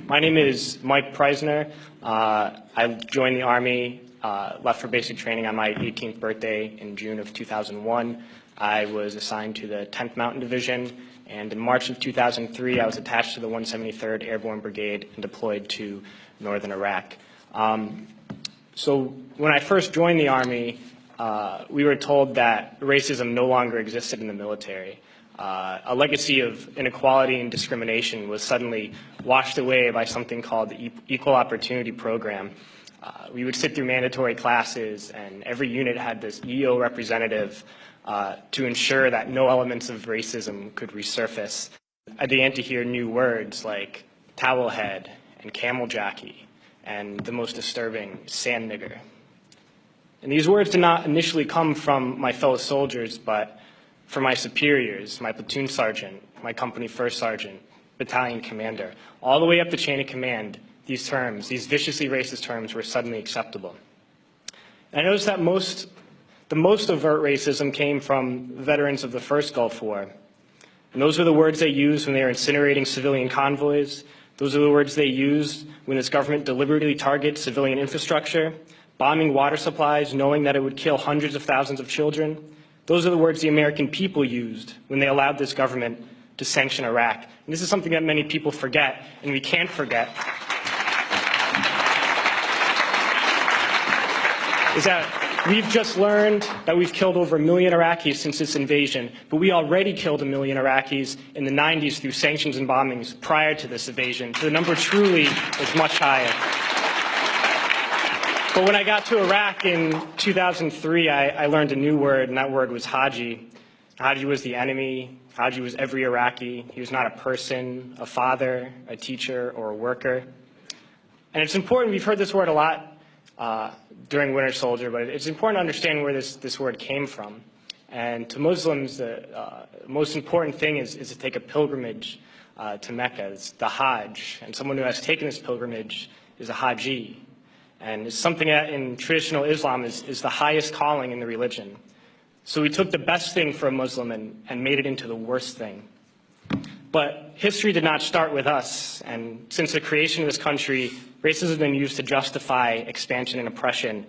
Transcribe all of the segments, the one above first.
My name is Mike Preisner. I joined the Army, left for basic training on my 18th birthday in June of 2001. I was assigned to the 10th Mountain Division, and in March of 2003, I was attached to the 173rd Airborne Brigade and deployed to northern Iraq. So when I first joined the Army, we were told that racism no longer existed in the military. A legacy of inequality and discrimination was suddenly washed away by something called the Equal Opportunity Program. We would sit through mandatory classes, and every unit had this EO representative to ensure that no elements of racism could resurface. I began to hear new words like towel head and camel jockey and the most disturbing, sand nigger. And these words did not initially come from my fellow soldiers, but from my superiors, my platoon sergeant, my company first sergeant, battalion commander. All the way up the chain of command, these terms, these viciously racist terms, were suddenly acceptable. And I noticed that the most overt racism came from veterans of the first Gulf War. And those were the words they used when they were incinerating civilian convoys. Those are the words they used when this government deliberately targets civilian infrastructure, bombing water supplies, knowing that it would kill hundreds of thousands of children. Those are the words the American people used when they allowed this government to sanction Iraq. And this is something that many people forget, and we can't forget, is that we've just learned that we've killed over 1 million Iraqis since this invasion, but we already killed 1 million Iraqis in the 90s through sanctions and bombings prior to this invasion. So the number truly is much higher. But when I got to Iraq in 2003, I learned a new word, and that word was Haji. Haji was the enemy. Haji was every Iraqi. He was not a person, a father, a teacher, or a worker. And it's important, we've heard this word a lot during Winter Soldier, but it's important to understand where this word came from. And to Muslims, the most important thing is to take a pilgrimage to Mecca. It's the Hajj. And someone who has taken this pilgrimage is a Haji. And it's something that in traditional Islam is the highest calling in the religion. So we took the best thing for a Muslim and made it into the worst thing. But history did not start with us. And since the creation of this country, racism has been used to justify expansion and oppression.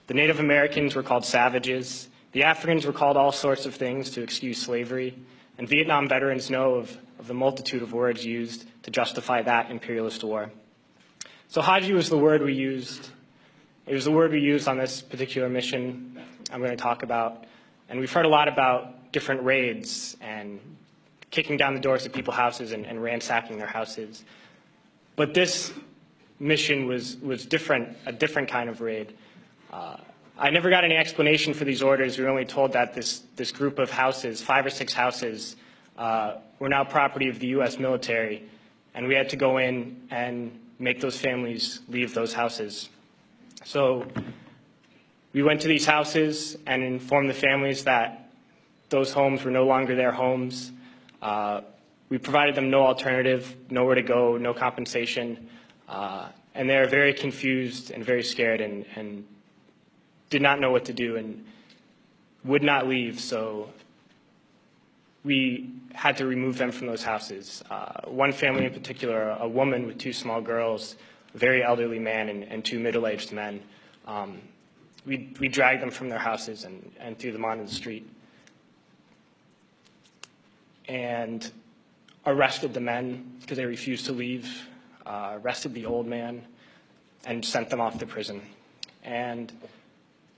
The Native Americans were called savages. The Africans were called all sorts of things to excuse slavery. And Vietnam veterans know of the multitude of words used to justify that imperialist war. So Haji was the word we used. It was the word we used on this particular mission I'm going to talk about. And we've heard a lot about different raids and kicking down the doors of people's houses and ransacking their houses. But this mission was different, a different kind of raid. I never got any explanation for these orders. We were only told that this group of houses, 5 or 6 houses, were now property of the U.S. military, and we had to go in and make those families leave those houses. So we went to these houses and informed the families that those homes were no longer their homes. We provided them no alternative, nowhere to go, no compensation. And they were very confused and very scared and did not know what to do and would not leave. So we had to remove them from those houses. One family in particular, a woman with 2 small girls, a very elderly man and 2 middle-aged men. We dragged them from their houses and threw them onto the street. And arrested the men because they refused to leave, arrested the old man, and sent them off to prison. And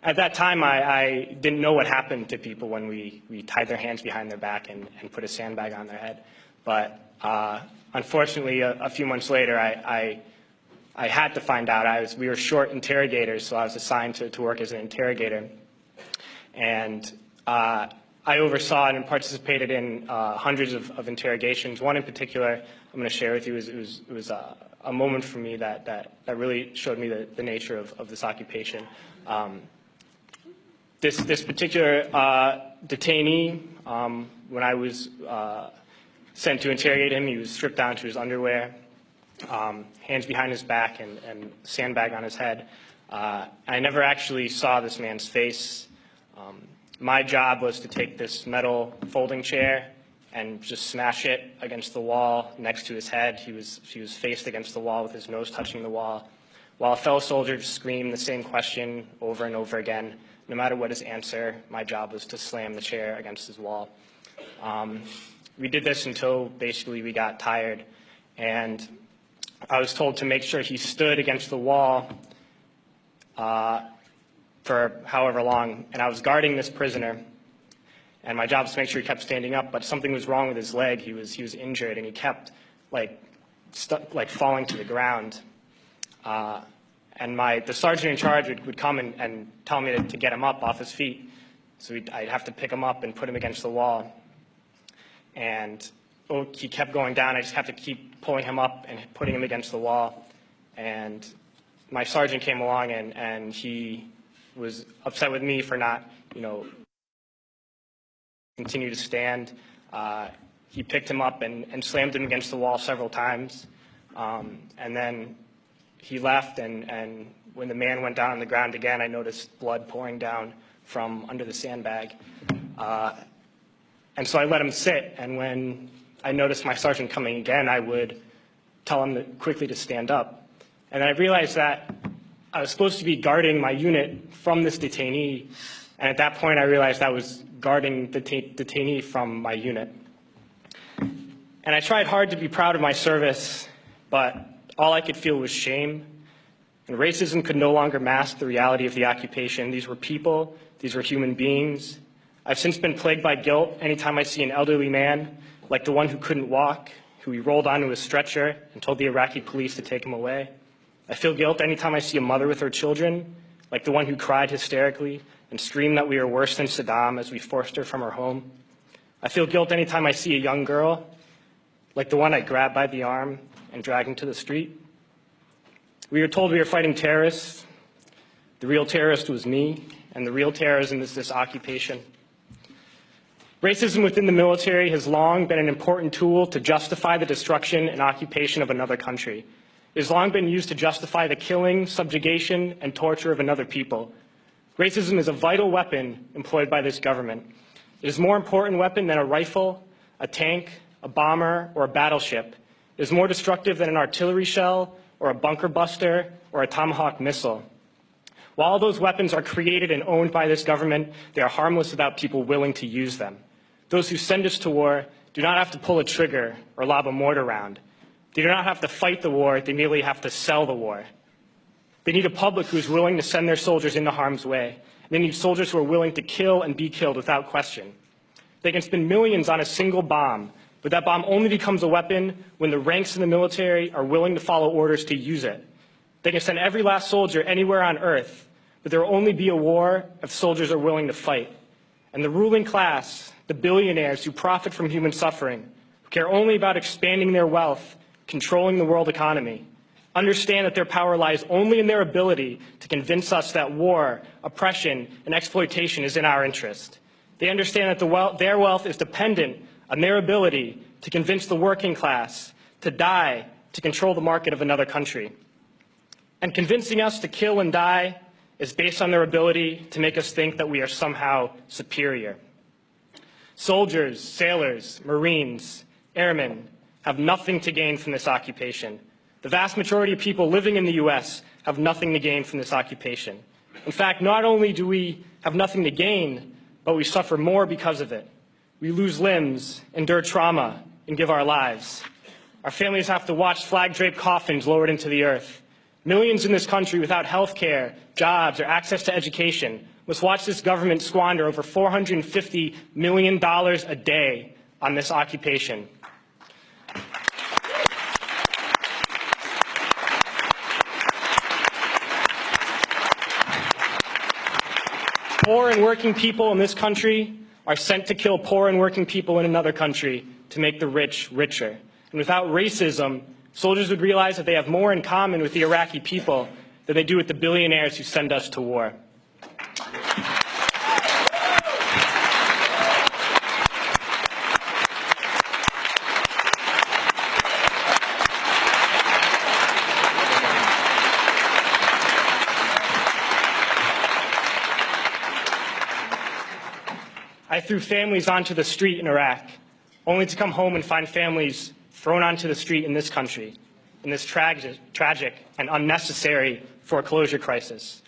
at that time, I didn't know what happened to people when we tied their hands behind their back and put a sandbag on their head. But unfortunately, a few months later, I had to find out. We were short interrogators, so I was assigned to work as an interrogator. And I oversaw and participated in hundreds of interrogations. One in particular I'm going to share with you. It was a moment for me that really showed me the nature of this occupation. This particular detainee, when I was sent to interrogate him, he was stripped down to his underwear, hands behind his back, and sandbag on his head. I never actually saw this man's face. My job was to take this metal folding chair and just smash it against the wall next to his head. He was faced against the wall with his nose touching the wall, while a fellow soldier just screamed the same question over and over again. No matter what his answer, my job was to slam the chair against his wall. We did this until basically we got tired, and I was told to make sure he stood against the wall for however long, and I was guarding this prisoner, and my job was to make sure he kept standing up, but something was wrong with his leg. He was injured, and he kept falling to the ground. And the sergeant in charge would come and tell me to get him up off his feet. So I'd have to pick him up and put him against the wall. And he kept going down. I just have to keep pulling him up and putting him against the wall. And my sergeant came along, and he was upset with me for not, continue to stand. He picked him up and slammed him against the wall several times. And then he left, and when the man went down on the ground again, I noticed blood pouring down from under the sandbag. And so I let him sit, and when I noticed my sergeant coming again, I would tell him quickly to stand up. And then I realized that I was supposed to be guarding my unit from this detainee, and at that point I realized I was guarding the detainee from my unit. And I tried hard to be proud of my service, but all I could feel was shame. And racism could no longer mask the reality of the occupation. These were people. These were human beings. I've since been plagued by guilt anytime I see an elderly man, like the one who couldn't walk, who we rolled onto a stretcher and told the Iraqi police to take him away. I feel guilt anytime I see a mother with her children, like the one who cried hysterically and screamed that we were worse than Saddam as we forced her from her home. I feel guilt anytime I see a young girl, like the one I grabbed by the arm and dragged into the street. We were told we were fighting terrorists. The real terrorist was me, and the real terrorism is this occupation. Racism within the military has long been an important tool to justify the destruction and occupation of another country. It has long been used to justify the killing, subjugation, and torture of another people. Racism is a vital weapon employed by this government. It is a more important weapon than a rifle, a tank, a bomber, or a battleship. It is more destructive than an artillery shell, or a bunker buster, or a Tomahawk missile. While all those weapons are created and owned by this government, they are harmless without people willing to use them. Those who send us to war do not have to pull a trigger or lob a mortar round. They do not have to fight the war, they merely have to sell the war. They need a public who is willing to send their soldiers into harm's way. They need soldiers who are willing to kill and be killed without question. They can spend millions on a single bomb, but that bomb only becomes a weapon when the ranks in the military are willing to follow orders to use it. They can send every last soldier anywhere on earth, but there will only be a war if soldiers are willing to fight. And the ruling class, the billionaires who profit from human suffering, who care only about expanding their wealth, controlling the world economy, understand that their power lies only in their ability to convince us that war, oppression, and exploitation is in our interest. They understand that their wealth is dependent on their ability to convince the working class to die to control the market of another country. And convincing us to kill and die is based on their ability to make us think that we are somehow superior. Soldiers, sailors, Marines, airmen have nothing to gain from this occupation. The vast majority of people living in the U.S. have nothing to gain from this occupation. In fact, not only do we have nothing to gain, but we suffer more because of it. We lose limbs, endure trauma, and give our lives. Our families have to watch flag-draped coffins lowered into the earth. Millions in this country without health care, jobs, or access to education must watch this government squander over $450 million a day on this occupation. Poor and working people in this country are sent to kill poor and working people in another country to make the rich richer. And without racism, soldiers would realize that they have more in common with the Iraqi people than they do with the billionaires who send us to war. I threw families onto the street in Iraq. only to come home and find families thrown onto the street in this country, in this tragic and unnecessary foreclosure crisis.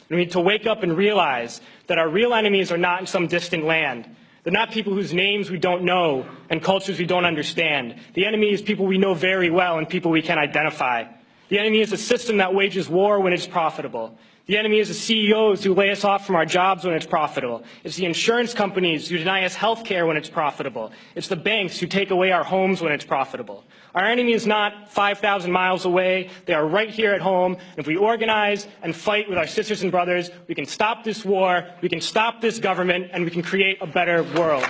We need to wake up and realize that our real enemies are not in some distant land. They're not people whose names we don't know and cultures we don't understand. The enemy is people we know very well and people we can identify. The enemy is a system that wages war when it's profitable. The enemy is the CEOs who lay us off from our jobs when it's profitable. It's the insurance companies who deny us health care when it's profitable. It's the banks who take away our homes when it's profitable. Our enemy is not 5,000 miles away. They are right here at home. And if we organize and fight with our sisters and brothers, we can stop this war, we can stop this government, and we can create a better world.